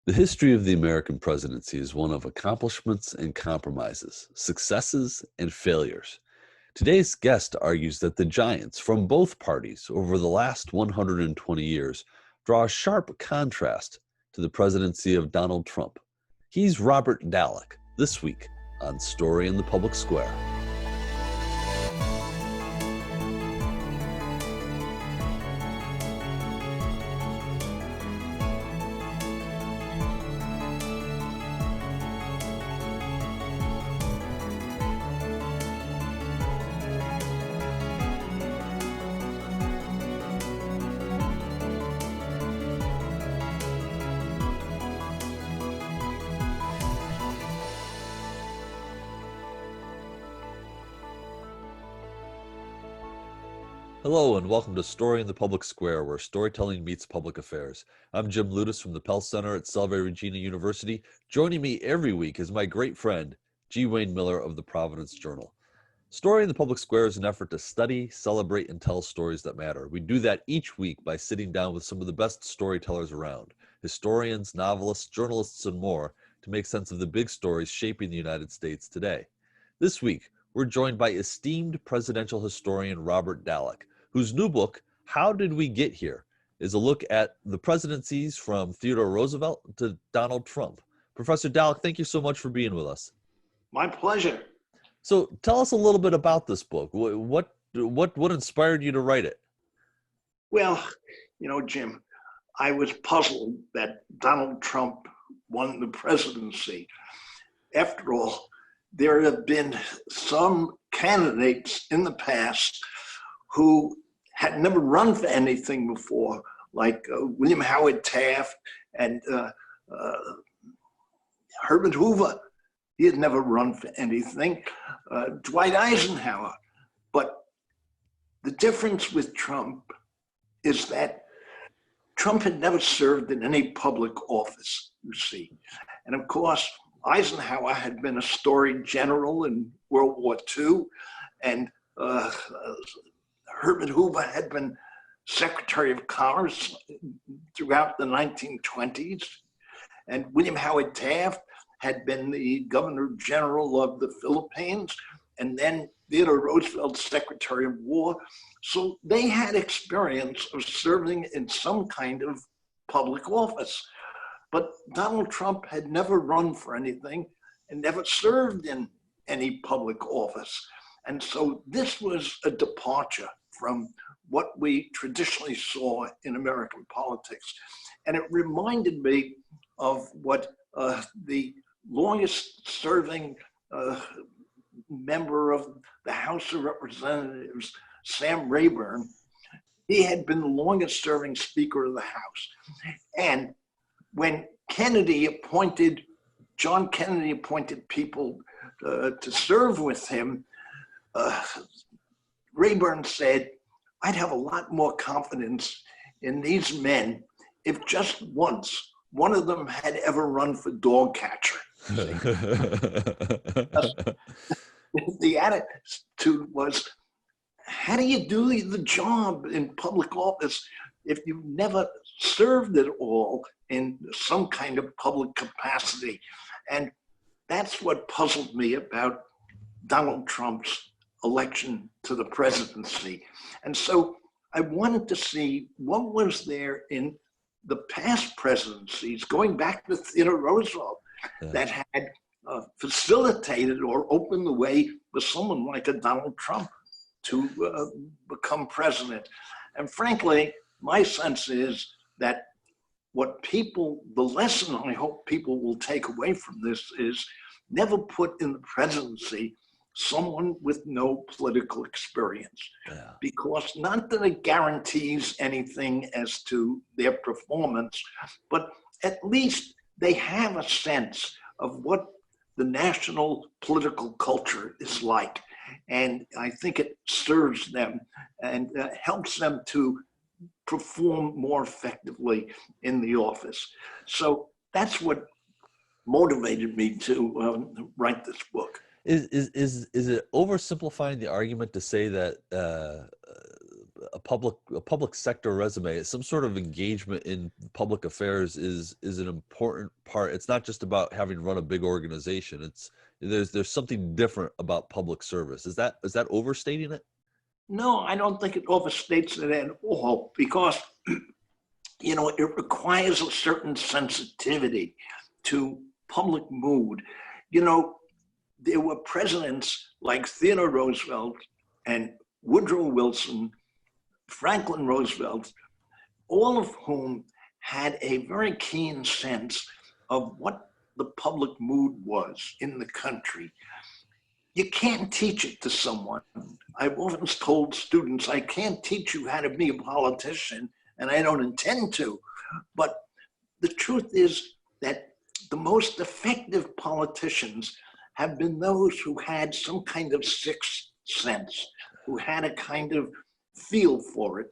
The history of the American presidency is one of accomplishments and compromises, successes and failures. Today's guest argues that the giants from both parties over the last 120 years draw a sharp contrast to the presidency of Donald Trump. He's Robert Dallek, this week on Story in the Public Square. Hello and welcome to Story in the Public Square, where storytelling meets public affairs. I'm Jim Ludis from the Pell Center at Salve Regina University. Joining me every week is my great friend, G. Wayne Miller of the Providence Journal. Story in the Public Square is an effort to study, celebrate, and tell stories that matter. We do that each week by sitting down with some of the best storytellers around, historians, novelists, journalists, and more, to make sense of the big stories shaping the United States today. This week, we're joined by esteemed presidential historian Robert Dallek, whose new book, How Did We Get Here?, is a look at the presidencies from Theodore Roosevelt to Donald Trump. Professor Dallek, thank you so much for being with us. My pleasure. So tell us a little bit about this book. What inspired you to write it? Well, Jim, I was puzzled that Donald Trump won the presidency. After all, there have been some candidates in the past who had never run for anything before, like William Howard Taft and Herbert Hoover. He had never run for anything. Dwight Eisenhower. But the difference with Trump is that Trump had never served in any public office, you see. And of course, Eisenhower had been a storied general in World War II, and Herbert Hoover had been Secretary of Commerce throughout the 1920s, and William Howard Taft had been the Governor General of the Philippines, and then Theodore Roosevelt, Secretary of War. So they had experience of serving in some kind of public office. But Donald Trump had never run for anything and never served in any public office. And so this was a departure from what we traditionally saw in American politics. And it reminded me of what the longest serving member of the House of Representatives, Sam Rayburn, he had been the longest serving Speaker of the House. And when John Kennedy appointed people to serve with him, Rayburn said, I'd have a lot more confidence in these men if just once one of them had ever run for dog catcher. The attitude was, how do you do the job in public office if you've never served at all in some kind of public capacity? And that's what puzzled me about Donald Trump's election to the presidency. And so I wanted to see what was there in the past presidencies, going back to Theodore Roosevelt, that had facilitated or opened the way for someone like a Donald Trump to become president. And frankly, my sense is that the lesson I hope people will take away from this is never put in the presidency someone with no political experience. Yeah. Because not that it guarantees anything as to their performance, but at least they have a sense of what the national political culture is like. And I think it serves them and helps them to perform more effectively in the office. So that's what motivated me to write this book. Is it oversimplifying the argument to say that a public sector resume, some sort of engagement in public affairs is an important part. It's not just about having run a big organization. There's something different about public service. Is that overstating it? No, I don't think it overstates it at all, because it requires a certain sensitivity to public mood. There were presidents like Theodore Roosevelt and Woodrow Wilson, Franklin Roosevelt, all of whom had a very keen sense of what the public mood was in the country. You can't teach it to someone. I've often told students, I can't teach you how to be a politician, and I don't intend to. But the truth is that the most effective politicians have been those who had some kind of sixth sense, who had a kind of feel for it,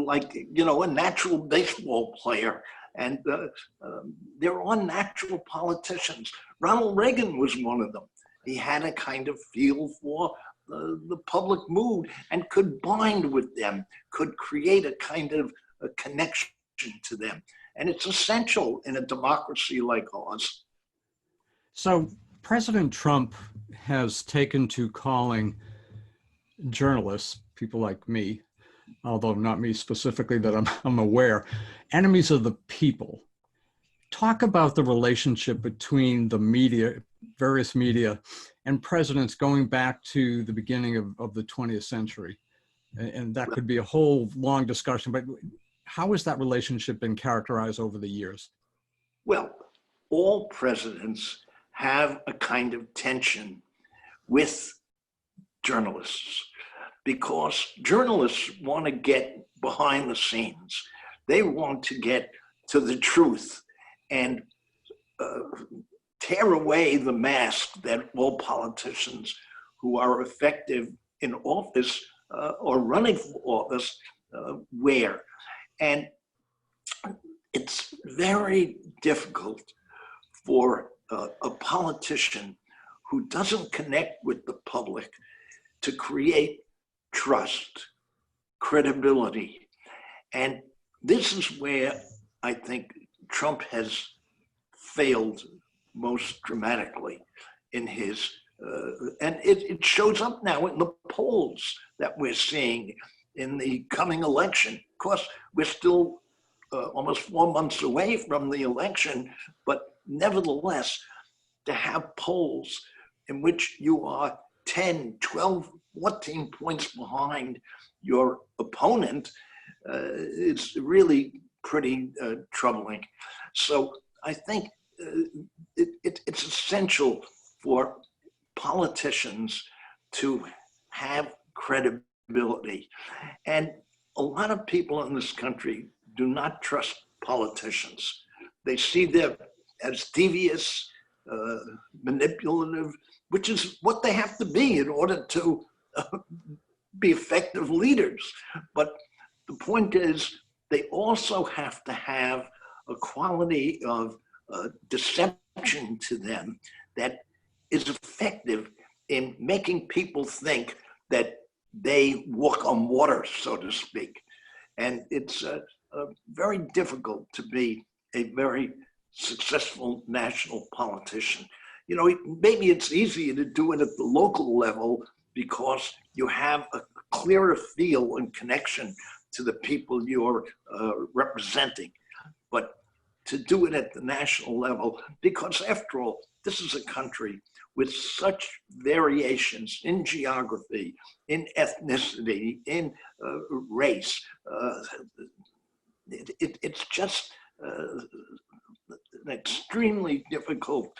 like, a natural baseball player. And there are natural politicians. Ronald Reagan was one of them. He had a kind of feel for the public mood and could bind with them, could create a kind of a connection to them. And it's essential in a democracy like ours. So President Trump has taken to calling journalists, people like me, although not me specifically that I'm aware, enemies of the people. Talk about the relationship between the media, various media, and presidents going back to the beginning of the 20th century. And that could be a whole long discussion, but how has that relationship been characterized over the years? Well, all presidents have a kind of tension with journalists, because journalists want to get behind the scenes. They want to get to the truth and tear away the mask that all politicians who are effective in office or running for office wear. And it's very difficult for a politician who doesn't connect with the public to create trust, credibility. And this is where I think Trump has failed most dramatically in his, and it shows up now in the polls that we're seeing in the coming election. Of course, we're still almost 4 months away from the election, but nevertheless, to have polls in which you are 10, 12, 14 points behind your opponent, it's really pretty troubling. So I think it's essential for politicians to have credibility. And a lot of people in this country do not trust politicians. They see them as devious, manipulative, which is what they have to be in order to be effective leaders. But the point is, they also have to have a quality of deception to them that is effective in making people think that they walk on water, so to speak. And it's very difficult to be a very successful national politician. Maybe it's easier to do it at the local level because you have a clearer feel and connection to the people you're representing. But to do it at the national level, because after all, this is a country with such variations in geography, in ethnicity, in race. It's just an extremely difficult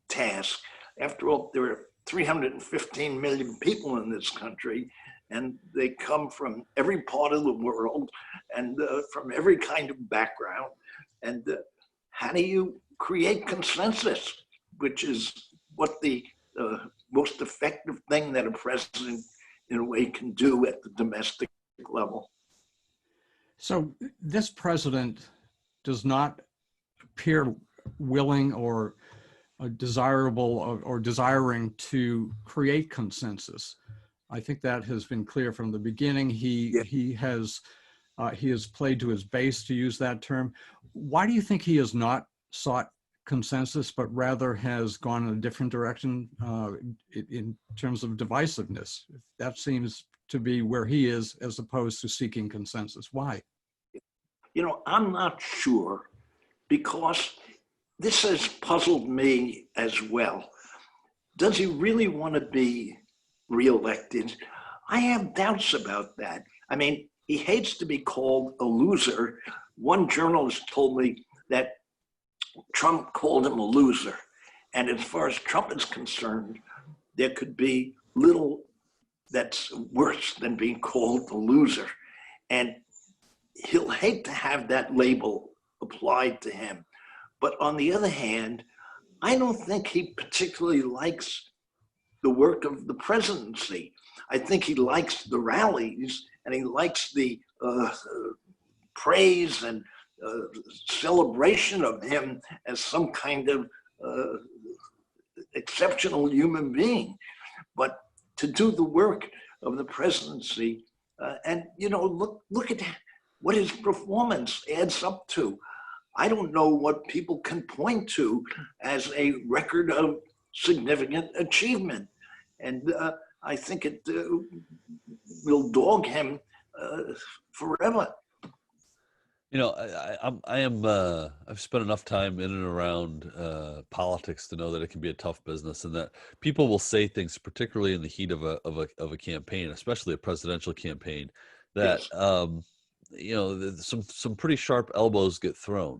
task. After all, there are 315 million people in this country, and they come from every part of the world and from every kind of background. And how do you create consensus, which is what the most effective thing that a president, in a way, can do at the domestic level? So this president does not appear willing or desirable or desiring to create consensus. I think that has been clear from the beginning. Yeah. He has played to his base, to use that term. Why do you think he has not sought consensus, but rather has gone in a different direction in terms of divisiveness? That seems to be where he is, as opposed to seeking consensus. Why? I'm not sure, because this has puzzled me as well. Does he really want to be reelected? I have doubts about that. I mean, he hates to be called a loser. One journalist told me that Trump called him a loser. And as far as Trump is concerned, there could be little that's worse than being called a loser. And he'll hate to have that label applied to him. But on the other hand, I don't think he particularly likes the work of the presidency. I think he likes the rallies, and he likes the praise and celebration of him as some kind of exceptional human being. But to do the work of the presidency, and look at what his performance adds up to. I don't know what people can point to as a record of significant achievement. And I think it will dog him forever. I've spent enough time in and around politics to know that it can be a tough business, and that people will say things, particularly in the heat of a campaign, especially a presidential campaign, that some pretty sharp elbows get thrown.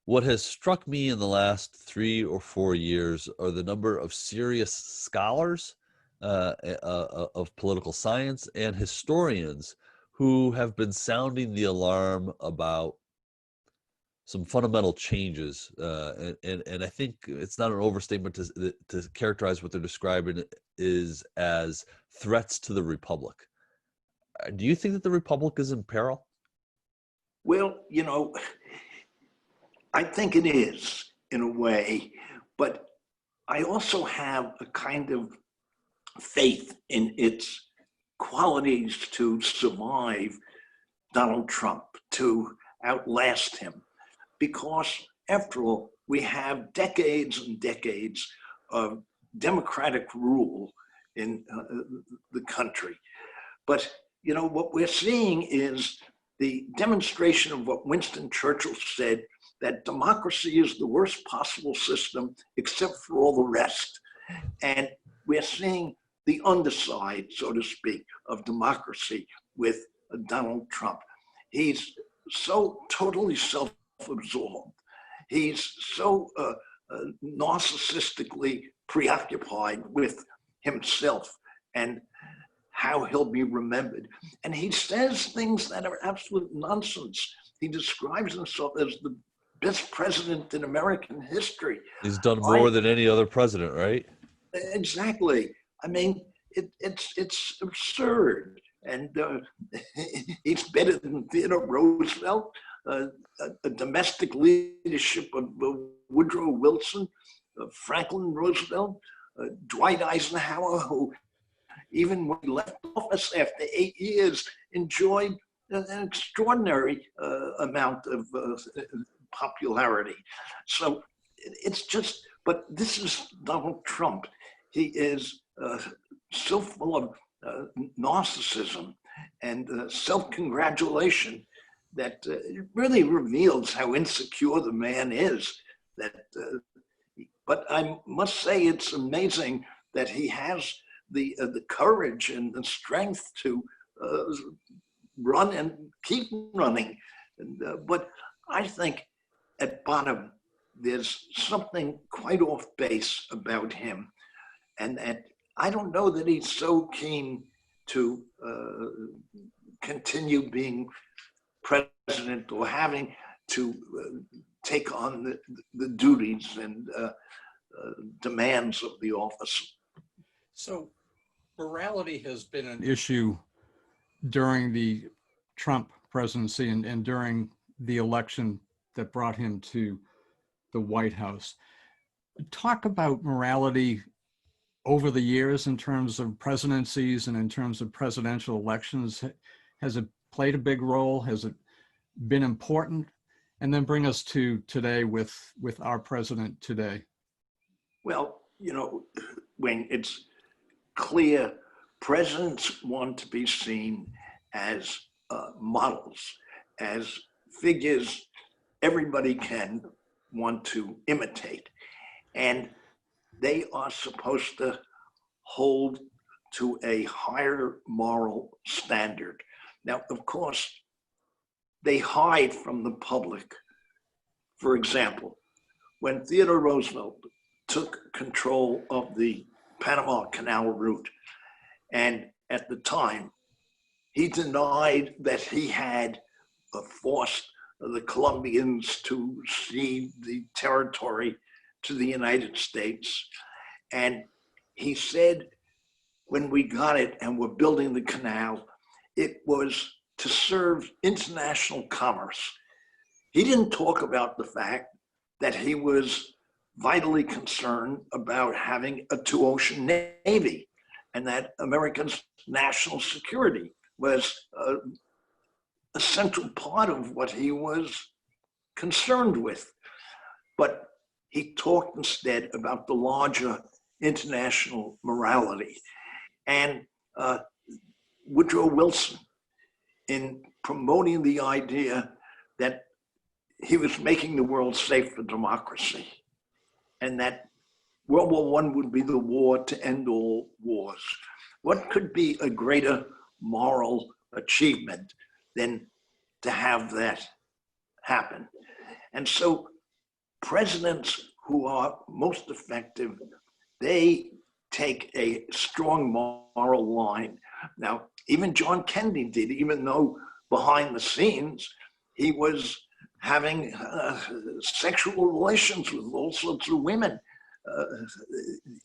What has struck me in the last 3 or 4 years are the number of serious scholars of political science and historians who have been sounding the alarm about some fundamental changes. And I think it's not an overstatement to characterize what they're describing is as threats to the Republic. Do you think that the Republic is in peril? Well, I think it is in a way, but I also have a kind of faith in its qualities to survive Donald Trump, to outlast him. Because after all, we have decades and decades of democratic rule in the country. But, what we're seeing is the demonstration of what Winston Churchill said, that democracy is the worst possible system except for all the rest. And we're seeing the underside, so to speak, of democracy with Donald Trump. He's so totally self-absorbed. He's so narcissistically preoccupied with himself and how he'll be remembered. And he says things that are absolute nonsense. He describes himself as the best president in American history. He's done more than any other president, right? Exactly. I mean, it's absurd. And he's better than Theodore Roosevelt, a domestic leadership of Woodrow Wilson, Franklin Roosevelt, Dwight Eisenhower, who even when he left office after 8 years, enjoyed an extraordinary amount of popularity. So it's just, but this is Donald Trump. He is so full of narcissism and self-congratulation that it really reveals how insecure the man is. But I must say it's amazing that he has the courage and the strength to run and keep running. But I think at bottom, there's something quite off base about him. And I don't know that he's so keen to continue being president or having to take on the duties and demands of the office. So morality has been an issue during the Trump presidency and during the election that brought him to the White House. Talk about morality over the years in terms of presidencies and in terms of presidential elections? Has it played a big role? Has it been important? And then bring us to today with our president today. Well, when it's clear, presidents want to be seen as models, as figures everybody can want to imitate. And they are supposed to hold to a higher moral standard. Now, of course, they hide from the public. For example, when Theodore Roosevelt took control of the Panama Canal route, and at the time, he denied that he had forced the Colombians to cede the territory to the United States. And he said, when we got it and were building the canal, it was to serve international commerce. He didn't talk about the fact that he was vitally concerned about having a two-ocean navy, and that America's national security was a central part of what he was concerned with. But he talked instead about the larger international morality. And Woodrow Wilson, in promoting the idea that he was making the world safe for democracy, and that World War I would be the war to end all wars. What could be a greater moral achievement than to have that happen? And so presidents who are most effective, they take a strong moral line. Now, even John Kennedy did, even though behind the scenes, he was having sexual relations with all sorts of women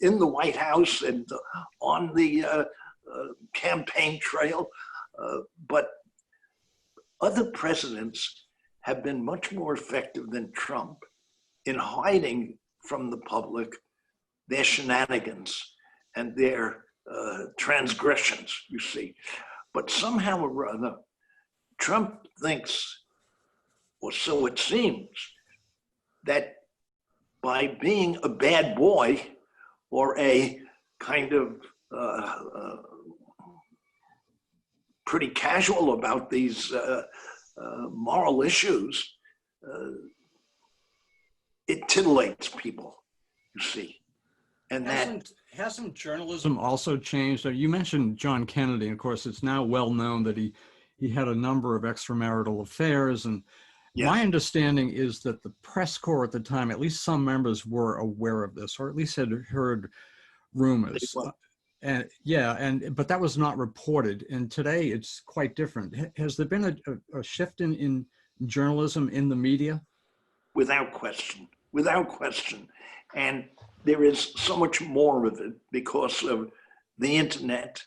in the White House and on the campaign trail. But other presidents have been much more effective than Trump in hiding from the public their shenanigans and their transgressions, you see. But somehow or other, Trump thinks, or so it seems, that by being a bad boy or a kind of pretty casual about these moral issues, it titillates people, you see. And hasn't journalism also changed? You mentioned John Kennedy, and of course, it's now well known that he had a number of extramarital affairs. And yes, my understanding is that the press corps at the time, at least some members were aware of this, or at least had heard rumors. But that was not reported. And today it's quite different. Has there been a shift in journalism in the media? Without question, without question. And there is so much more of it because of the internet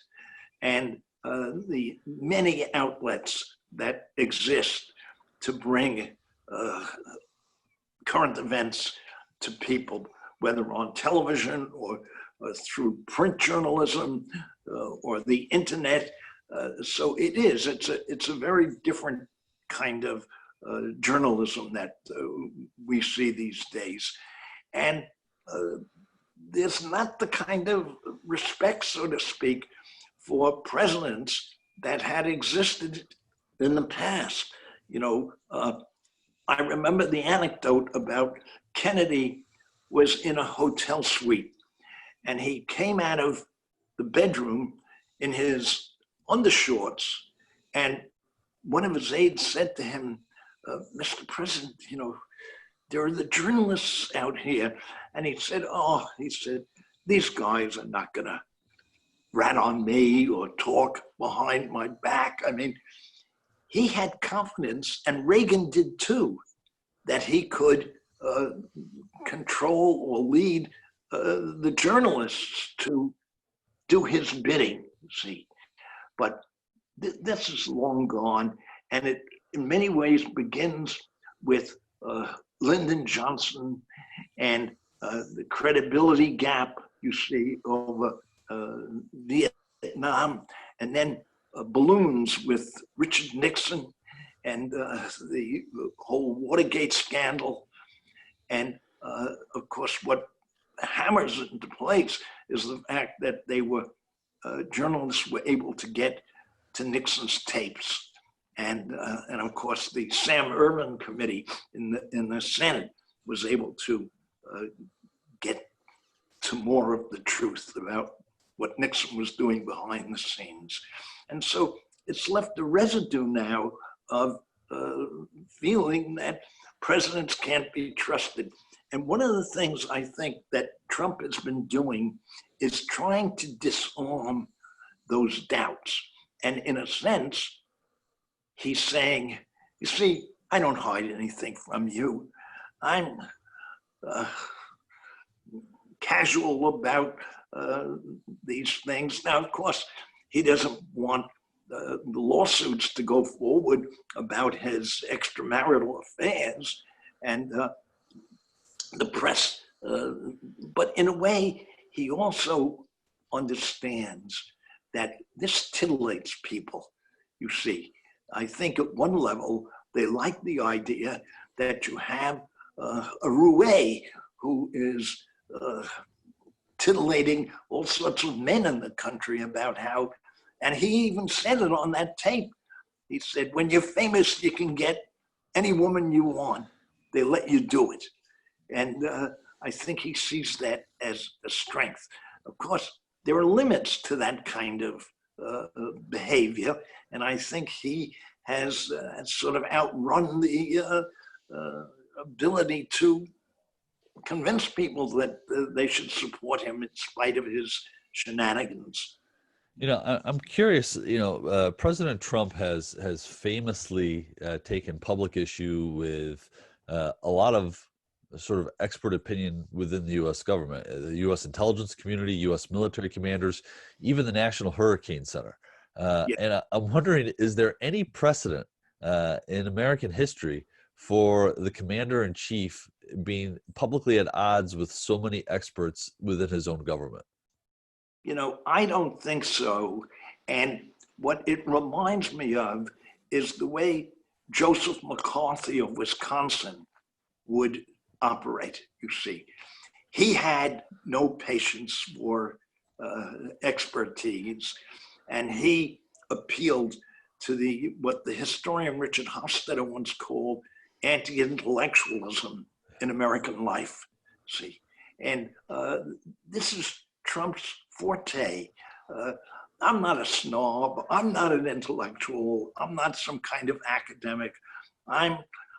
and the many outlets that exist to bring current events to people, whether on television or through print journalism or the internet. So it's a very different kind of journalism that we see these days. And there's not the kind of respect, so to speak, for presidents that had existed in the past. I remember the anecdote about Kennedy was in a hotel suite, and he came out of the bedroom in his undershorts, and one of his aides said to him, Mr. President, there are the journalists out here. And he said, these guys are not gonna rat on me or talk behind my back. I mean, he had confidence, and Reagan did too, that he could control or lead the journalists to do his bidding, see. But this is long gone, and it in many ways begins with Lyndon Johnson and the credibility gap you see, over Vietnam, and then balloons with Richard Nixon and the whole Watergate scandal. And of course, what hammers it into place is the fact that they were, journalists were able to get to Nixon's tapes. And of course, the Sam Ervin committee in the Senate was able to get to more of the truth about what Nixon was doing behind the scenes. And so it's left a residue now of feeling that presidents can't be trusted. And one of the things I think that Trump has been doing is trying to disarm those doubts. And in a sense, he's saying, you see, I don't hide anything from you. I'm casual about these things. Now, of course, he doesn't want the lawsuits to go forward about his extramarital affairs and the press. But in a way, he also understands that this titillates people, you see. I think at one level, they like the idea that you have a roue who is titillating all sorts of men in the country about how, and he even said it on that tape. He said, when you're famous, you can get any woman you want. They let you do it. And I think he sees that as a strength. Of course, there are limits to that kind of behavior. And I think he has sort of outrun the ability to convince people that they should support him in spite of his shenanigans. You know, I'm curious. You know, President Trump has famously taken public issue with a lot of sort of expert opinion within the U.S. government, the U.S. intelligence community, U.S. military commanders, even the National Hurricane Center. Yeah. And I'm wondering, is there any precedent in American history for the commander-in-chief being publicly at odds with so many experts within his own government? You know, I don't think so. And what it reminds me of is the way Joseph McCarthy of Wisconsin would operate, you see. He had no patience for expertise, and he appealed to what the historian Richard Hofstadter once called anti-intellectualism in American life, see. And this is Trump's forte. I'm not a snob. I'm not an intellectual. I'm not some kind of academic. I'm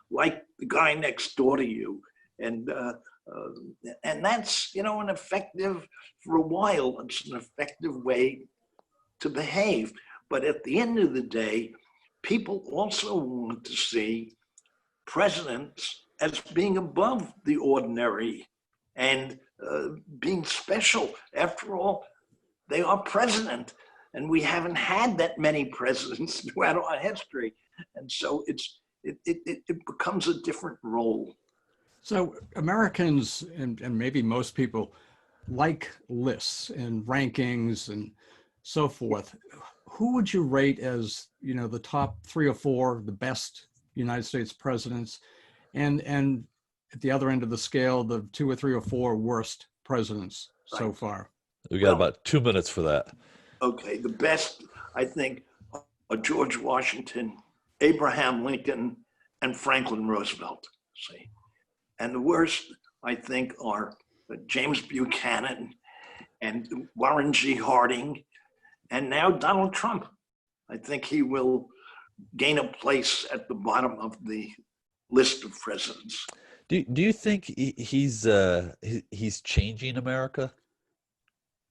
like the guy next door to you. And that's, you know, for a while, it's an effective way to behave. But at the end of the day, people also want to see presidents as being above the ordinary and being special. After all, they are president, and we haven't had that many presidents throughout our history. And so it becomes a different role. So Americans and maybe most people like lists and rankings and so forth. Who would you rate as, you know, the top 3 or 4, the best United States presidents, and at the other end of the scale, the 2 or 3 or 4 worst presidents so far? We got about 2 minutes for that. Okay, the best, I think, are George Washington, Abraham Lincoln, and Franklin Roosevelt, see. And the worst, I think, are James Buchanan and Warren G. Harding, and now Donald Trump. I think he will gain a place at the bottom of the list of presidents. Do you think he's changing America,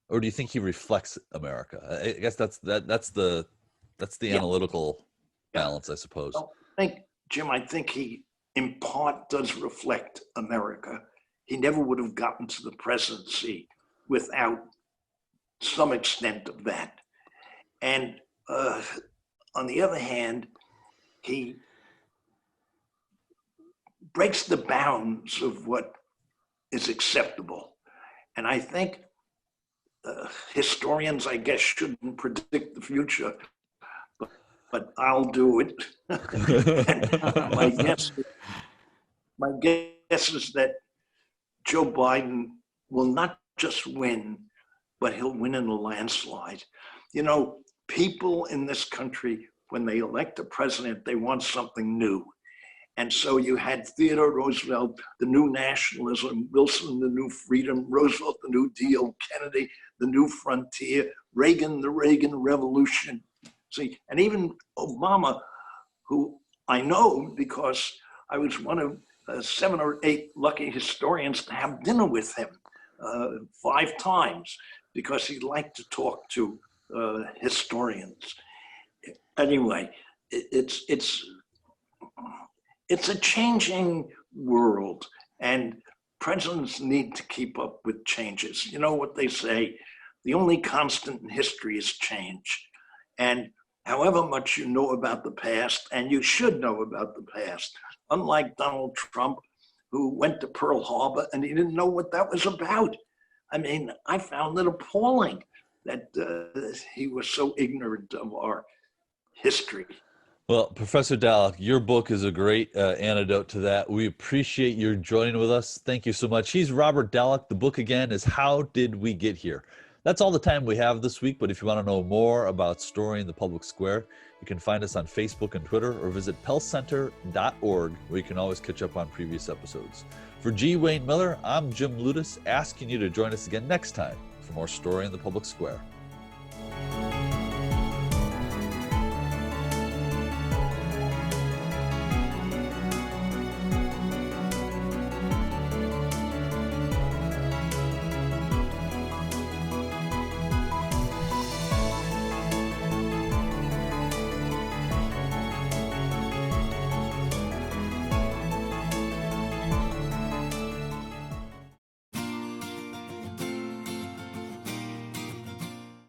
or do you think he reflects America? I guess that's the analytical balance, I suppose. Well, Jim, I think he in part does reflect America. He never would have gotten to the presidency without some extent of that. And on the other hand, he breaks the bounds of what is acceptable. And I think historians, I guess, shouldn't predict the future, but I'll do it. And my guess is that Joe Biden will not just win, but he'll win in a landslide. You know, people in this country, when they elect a president, they want something new. And so you had Theodore Roosevelt, the new nationalism, Wilson, the new freedom, Roosevelt, the New Deal, Kennedy, the new frontier, Reagan, the Reagan Revolution. See, and even Obama, who I know because I was one of 7 or 8 lucky historians to have dinner with him 5 times because he liked to talk to historians. Anyway, it's a changing world, and presidents need to keep up with changes. You know what they say, the only constant in history is change. And however much you know about the past, and you should know about the past, unlike Donald Trump, who went to Pearl Harbor and he didn't know what that was about. I mean, I found it appalling that he was so ignorant of our history. Well, Professor Dallek, your book is a great antidote to that. We appreciate your joining with us. Thank you so much. He's Robert Dallek. The book again is How Did We Get Here? That's all the time we have this week, but if you want to know more about Story in the Public Square, you can find us on Facebook and Twitter, or visit pellcenter.org, where you can always catch up on previous episodes. For G. Wayne Miller, I'm Jim Ludis, asking you to join us again next time for more Story in the Public Square.